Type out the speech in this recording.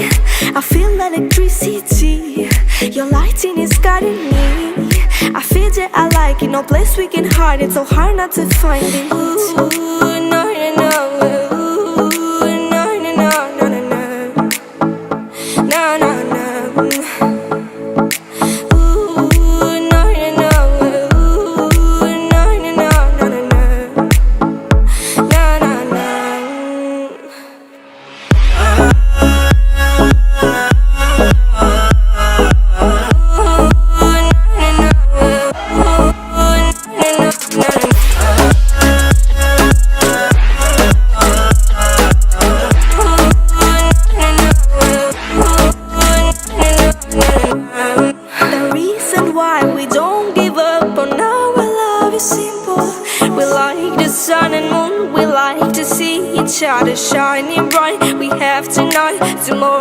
I feel electricity. Your lighting is guiding me. I feel that I like it. No place we can hide it. So hard not to find it. Ooh, no, no, no. Ooh, no, no, no, no, no, no. No, no, no. Ooh, no, no, no. Ooh, no, no, no, no, no, no. No, no, no. The reason why we don't give up on our love is simple. We like the sun and moon. We like to see each other shining bright. We have tonight, tomorrow.